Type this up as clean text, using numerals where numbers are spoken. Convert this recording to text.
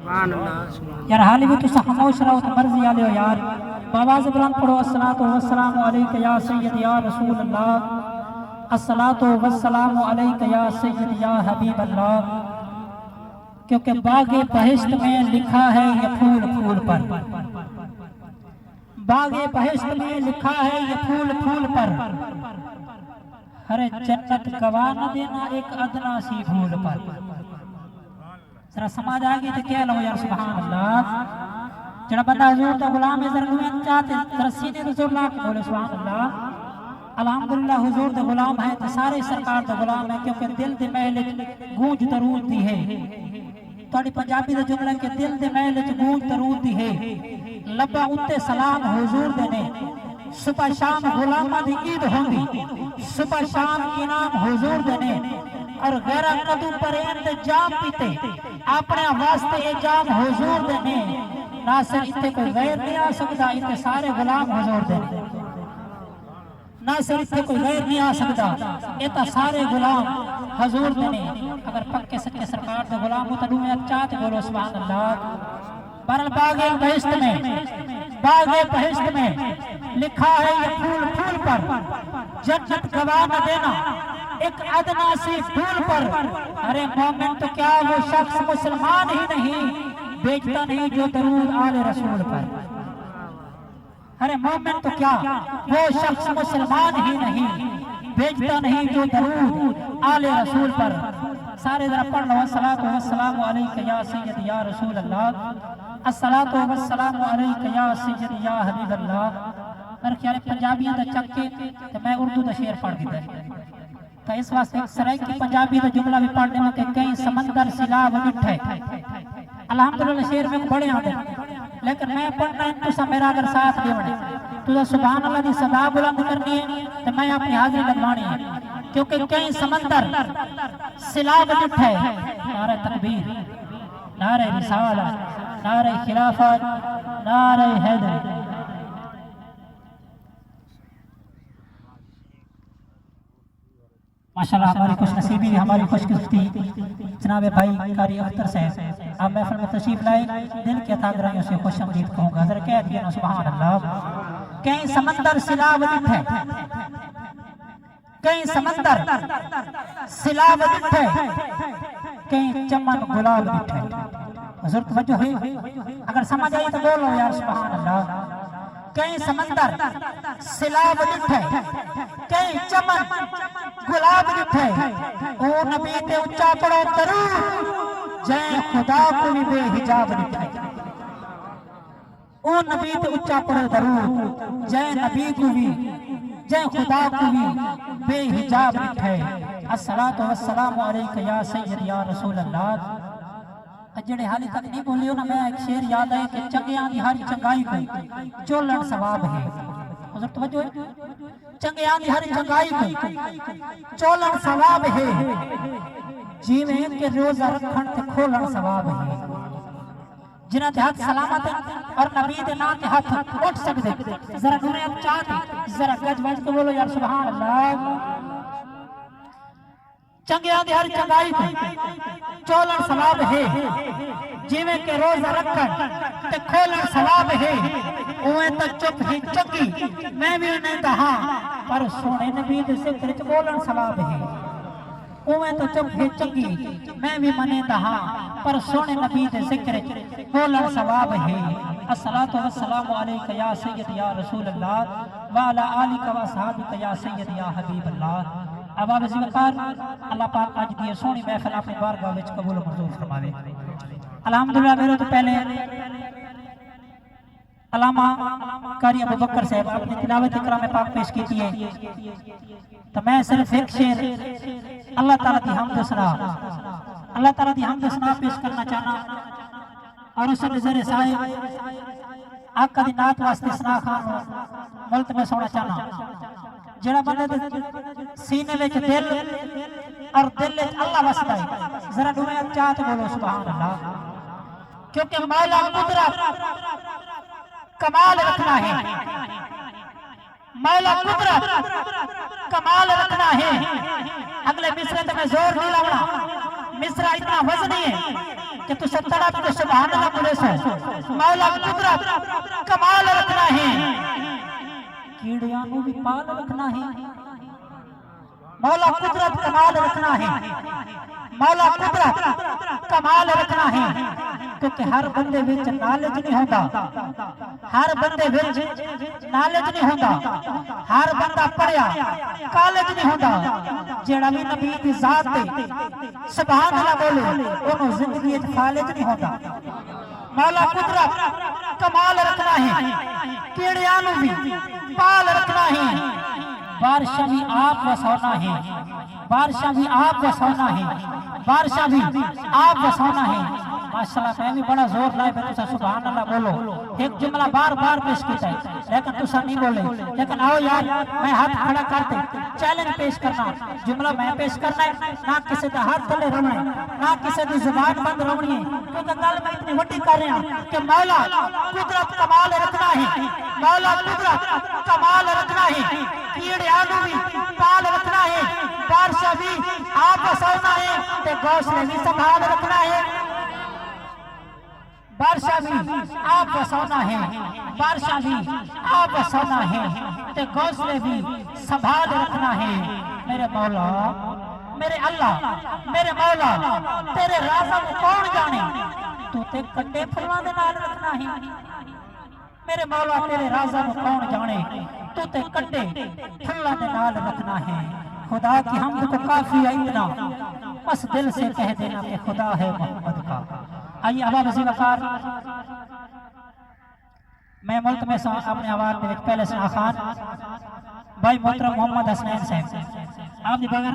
यार हाली भी तुसा खामोश रहो तो मर्जी आले हो यार। बाबाज़ बुलंद पढ़ो अस्सलातु वस्सलामु अलैका या सय्यद या रसूल अल्लाह, अस्सलातु वस्सलामु अलैका या सय्यद या हबीब अल्लाह। क्योंकि बागे बहिश्त में लिखा है ये फूल फूल पर, बागे बहिश्त में लिखा है ये फूल फूल पर। हरे जन्नत गवा न देना एक अदना सी भूल पर। जरा समझ आ गई तो क्या लो यार सुभान अल्लाह। जरा बंदा हुजूर दा गुलाम है जरा दुनिया चाहते जरा सीने तो जोर ला के बोले सुभान अल्लाह। अल्हम्दुलिल्लाह हुजूर दा गुलाम है तो सारे सरकार दा गुलाम है। क्योंकि दिल दे महल गूंज दरूद दी है। थोड़ी पंजाबी दा जुमला के दिल दे महल गूंज दरूद दी है। लबा उत्ते सलाम हुजूर दे ने, सुबह शाम गुलामा दी ईद होंदी, सुबह शाम इनाम हुजूर दे ने। और गैरा कदू पर इंतजाम पीते अपने वास्ते ए जाम हुजूर दे ने। ना सिर इत्थे कोई गैर नहीं आ सकता, इत्थे सारे गुलाम हुजूर दे ने। ना सिर इत्थे कोई गैर नहीं आ सकता, ये तो सारे गुलाम हुजूर दे ने। अगर पक्के सच्चे सरकार दे गुलाम हो तो दुनिया चाहते बोलो सुभान अल्लाह। बरल बागे बहिश्त में, बागे बहिश्त में लिखा है ये फूल फूल पर। जन्नत गवा न देना एक अदना सी फूल पर। अरे मोमिन तो क्या वो शख्स मुसलमान ही नहीं बेचता नहीं जो दरूद आले रसूल पर। अरे मोमिन तो क्या वो शख्स मुसलमान ही नहीं बेचता नहीं जो दरूद आले रसूल पर। सारे जरा पढ़ लो अस्सलातु वस्सलामु अलैका या सय्यद या रसूल अल्लाह, अस्सलातु वस्सलामु अलैका या सय्यद या हबीब अल्लाह। मेरे ख्याल पंजाबियां दा चक्के ते मैं उर्दू दा शेर पढ़ दिता तो इस वास्ते सराय की पंजाबी का जुमला भी पढ़ने में कि कई समंदर सिलाब डिठे। अल्हम्दुलिल्लाह शेर में बड़े आते लेकिन मैं पढ़ना है तुसा मेरा अगर साथ देवने तुझा सुभान अल्लाह की सदा बुलंद करनी है तो मैं अपनी हाजिरी लगवानी है। क्योंकि कई समंदर सिलाब डिठे। नारे तकबीर, नारे रिसालत, नारे खिलाफत, नारे हैदरी। माशाल्लाह हमारी खुशनसीबी हमारी खुशकिस्मती जनाब भाई कारी अख्तर साहब आप महफिल में तशरीफ लाए, दिल के अथाह से खुश आमदीद कहूँगा। जरा कह दिया ना सुभान अल्लाह। कई समंदर सिलाब डिठे, कई समंदर सिलाब डिठे, कई चमन गुलाब डिठे। हुजूर तवज्जो है, अगर समझ आई तो बोलो यार सुभान अल्लाह। कई समंदर सिलाब डिठे, कई चमन गुलाब डिठे। ओ नबी ते उच्चा पढ़ो दरूद जय खुदा को भी बेहिजाब डिठे। ओ नबी ते उच्चा पढ़ो दरूद जय नबी को भी जय खुदा को भी बेहिजाब डिठे। अस्सलातु वस्सलामु अलैका या सय्यद या रसूल अल्लाह। जेड़े हाली तक नहीं बोलियो ना मैं एक शेर याद है कि चंगियां दी हर चंगाई को चोलन सवाब है। हुजूर तवज्जो है, चंगियां दी हर चंगाई को चोलन सवाब है। जिवें के रोजा रखण ते खोलन सवाब है। जिन्हां दे हाथ सलामत और नबी दे नाम ते हाथ उठ सकदे जरा दुनिया चाहते जरा गज वज के बोलो यार सुभान अल्लाह। चंगियां दी हर चंगाई को चोलन सवाब है। जिवें के रोजा रखण ते खोलन सवाब है। उवें तो चुप ही चंगी मैं भी नहीं कहा पर सोने नबी दे जिक्र च बोलन सवाब है। उवें तो चुप ही चंगी मैं भी मने कहा पर सोने नबी दे जिक्र च बोलन सवाब है। अस्सलातु वस्सलामु अलैका या सय्यद या रसूल अल्लाह व अला आलिका व असहाबिका या सय्यद या हबीब अल्लाह। अब आप ज़िक्र अल्लाह पाक आज दी सोहनी महफिल अपनी बारगाह विच कबूल मंजूर फरमावे। अल्हम्दुलिल्लाह मेरे तो पहले अल्लामा कारी अबू बकर साहब अपनी तिलावत इकराम पाक पेश की है तो मैं सिर्फ एक शेर अल्लाह ताला दी हमद सना पेश करना चाहना और उस नजर साहिब आका दी नात वास्ते सना खान मुल्क में सोना चाहना। जेड़ा बंदे दे सीने विच दिल और दिल विच अल्लाह वसदा है जरा दुनिया चाहत बोलो सुभान अल्लाह। क्योंकि मौला कुदरत कमाल रखना है, मौला कुदरत कमाल रखना है। अगले मिसरे तो मैं जोर नहीं लगाना, मिसरा इतना वजनी है कि तू तड़प के सुभान अल्लाह बोले सो मौला कुदरत कमाल रखना है कीड़ियां को भी पाल रखना है मौला कुदरत कमाल रखना है मौला कुदरत कमाल रखना है क्योंकि हर बंदे विच नॉलेज नहीं होता हर बंदे विच नॉलेज नहीं होता हर बंदा पढ़िया कॉलेज नहीं होता जेड़ा भी नबी दी जात ते सुभान अल्लाह बोले ओनू जिंदगी विच कॉलेज नहीं होता मौला कुदरत कमाल रखना है कीड़ियां नू भी पाल रखना है बारिशां भी आप वसाना है बारिशां भी आप वसाना है बारिशां भी आप वसाना है माशाल्लाह मैं भी बड़ा जोर लाए तुसा सुभान अल्लाह बोलो एक जुमला बार बार पेश किया है लेकिन तुसा नहीं बोले लेकिन आओ यार मैं हाथ खड़ा करते चैलेंज पेश करना जुमला मैं पेश करना है ना किसी का हाथ थले रवना है ना किसी की जुबान बंद रवनी है क्योंकि गल मैं इतनी वड्डी कर रहा हूं कि मौला कुदरत कमाल रखना है मौला कुदरत कमाल रखना है कीड़ियां नू भी पाल रखना है बारिशां भी आप बसाना है ते घोंसले भी संभाल रखना है बारिशां भी आप बसाना है बारिशां भी आप बसाना है ते घोंसले भी संभाल रखना है मेरे मौला मेरे अल्लाह मेरे मौला तेरे राज़ा को कौन जाने तू ते कट्टे फुल्लां दे नाल रखना है मेरे मौला तेरे राज़ा को कौन जाने तू ते कट्टे फुल्लां दे नाल रखना है खुदा की हमद को काफी है इतना बस दिल से कह देना कि खुदा है मोहम्मद का आइए आवाज वसी वकार मैं मुल्क में अपने आवाज में पहले से खान भाई मोहतरम मोहम्मद हसनैन साहब आप